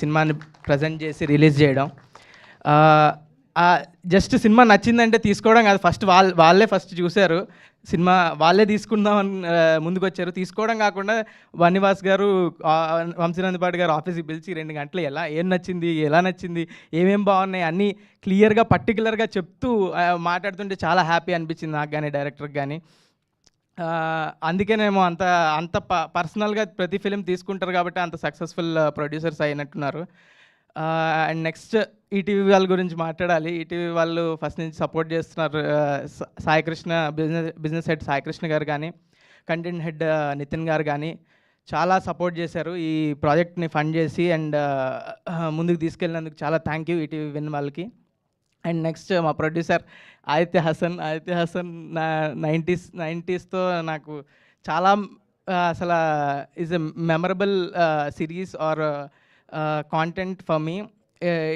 సినిమాని ప్రజెంట్ చేసి రిలీజ్ చేయడం. జస్ట్ సినిమా నచ్చిందంటే తీసుకోవడం కాదు, ఫస్ట్ వాళ్ళే ఫస్ట్ చూశారు సినిమా, వాళ్ళే తీసుకుందామని ముందుకొచ్చారు. తీసుకోవడం కాకుండా బన్నీవాస్ గారు, వంశీనందపాటి గారు ఆఫీస్కి పిలిచి 2 గంటలు ఏం నచ్చింది, ఎలా నచ్చింది, ఏమేం బాగున్నాయి అన్నీ క్లియర్గా పర్టికులర్గా చెప్తూ మాట్లాడుతుంటే చాలా హ్యాపీ అనిపించింది నాకు కానీ డైరెక్టర్కి కానీ. అందుకేనేమో అంత అంత పర్సనల్గా ప్రతి ఫిలిం తీసుకుంటారు కాబట్టి అంత సక్సెస్ఫుల్ ప్రొడ్యూసర్స్ అయినట్టున్నారు. అండ్ నెక్స్ట్ ఈటీవీ వాళ్ళ గురించి మాట్లాడాలి. ఈటీవీ వాళ్ళు ఫస్ట్ నుంచి సపోర్ట్ చేస్తున్నారు. సాయికృష్ణ బిజినెస్ హెడ్ సాయికృష్ణ గారు కానీ, కంటెంట్ హెడ్ నితిన్ గారు కానీ చాలా సపోర్ట్ చేశారు ఈ ప్రాజెక్ట్ని ఫండ్ చేసి. అండ్ ముందుకు తీసుకెళ్ళినందుకు చాలా థ్యాంక్ యూ ఈటీవీ విన్ వాళ్ళకి. అండ్ నెక్స్ట్ మా ప్రొడ్యూసర్ ఆదిత్య హసన్ నా 90స్తో నాకు చాలా అసలు is a memorable series or content for me.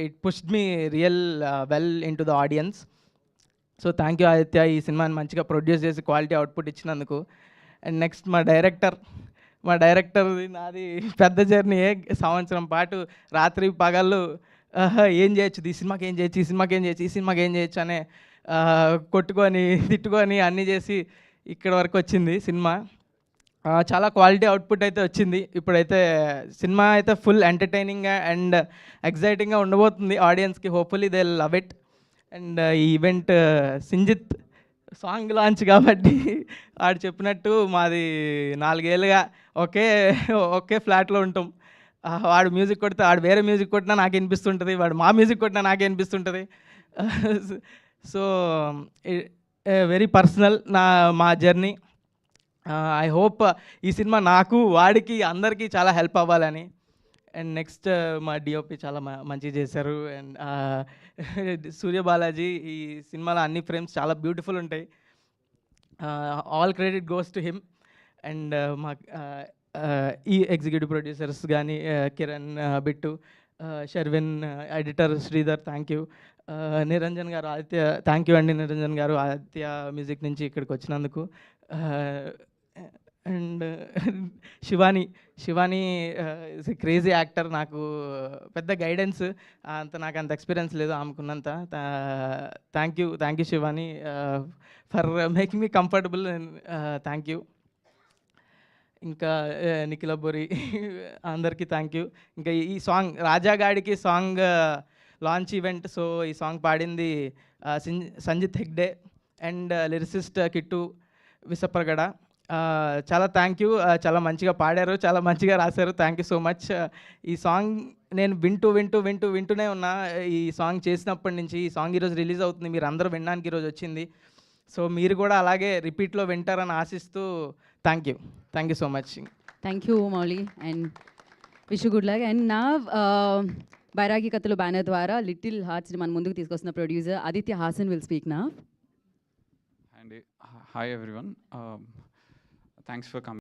It pushed me real well in to the audience. So thank you Aditya, ఈ సినిమాని మంచిగా ప్రొడ్యూస్ చేసి క్వాలిటీ అవుట్పుట్ ఇచ్చినందుకు. అండ్ నెక్స్ట్ మా డైరెక్టర్ నాది పెద్ద జర్నీ. సంవత్సరం పాటు రాత్రి పగళ్ళు ఏం చేయొచ్చు, ఈ సినిమాకి ఏం చేయొచ్చు, ఈ సినిమాకి ఏం చేయొచ్చు అనే కొట్టుకొని తిట్టుకొని అన్నీ చేసి ఇక్కడ వరకు వచ్చింది సినిమా. చాలా క్వాలిటీ అవుట్పుట్ అయితే వచ్చింది. ఇప్పుడైతే సినిమా అయితే ఫుల్ ఎంటర్టైనింగ్గా అండ్ ఎగ్జైటింగ్గా ఉండబోతుంది ఆడియన్స్కి. Hopefully they love it. And ఈ ఈవెంట్ సింజిత్ సాంగ్ లాంచ్ కాబట్టి ఆడు చెప్పినట్టు మాది 4 ఏళ్ళుగా ఒకే ఫ్లాట్లో ఉంటాం. వాడు మ్యూజిక్ కొడితే వాడు వేరే మ్యూజిక్ కొట్టినా నాకు వినిపిస్తుంటుంది, వాడు మా మ్యూజిక్ కొట్టినా నాకే వినిపిస్తుంటుంది. సో వెరీ పర్సనల్ మా జర్నీ. ఐ హోప్ ఈ సినిమా నాకు, వాడికి, అందరికీ చాలా హెల్ప్ అవ్వాలని. అండ్ నెక్స్ట్ మా డిఓపి చాలా మంచిగా చేశారు. అండ్ సూర్యబాలాజీ ఈ సినిమాలో అన్ని ఫ్రేమ్స్ చాలా బ్యూటిఫుల్ ఉంటాయి. All credit goes to him. And మా ఈ ఎగ్జిక్యూటివ్ ప్రొడ్యూసర్స్ కానీ Kiran, Bittu, Sharvin, editor Sridhar, thank you. Niranjan garu, Aditya, thank you అండి నిరంజన్ గారు, ఆదిత్య మ్యూజిక్ నుంచి ఇక్కడికి వచ్చినందుకు. And Shivani is a crazy actor. నాకు పెద్ద గైడెన్స్ నాకు అంత ఎక్స్పీరియన్స్ లేదు ఆమెకున్నంత. Thank you Shivani for making me comfortable. Thank you. ఇంకా నిఖిల బోరి అందరికీ థ్యాంక్ యూ. ఇంకా ఈ సాంగ్ రాజాగాడికి సాంగ్ లాంచ్ ఈవెంట్. సో ఈ సాంగ్ పాడింది సంజిత్ హెగ్డే అండ్ లిరిసిస్ట్ కిట్టు విసప్రగడ. చాలా థ్యాంక్ యూ. చాలా మంచిగా పాడారు, చాలా మంచిగా రాశారు. Thank you so much. ఈ సాంగ్ నేను వింటూనే ఉన్నా. ఈ సాంగ్ చేసినప్పటి నుంచి. ఈ సాంగ్ ఈరోజు రిలీజ్ అవుతుంది, మీరు అందరూ వినడానికి ఈరోజు వచ్చింది. సో మీరు కూడా అలాగే రిపీట్లో వింటారని ఆశిస్తూ thank you so much. Thank you Mouli and wish good luck. And నా బైరాగి కథలు బ్యానర్ ద్వారా లిటిల్ హార్ట్స్ని మన ముందుకు తీసుకొస్తున్న producer Aditya Hasan will speak నా. And hi everyone, thanks for coming.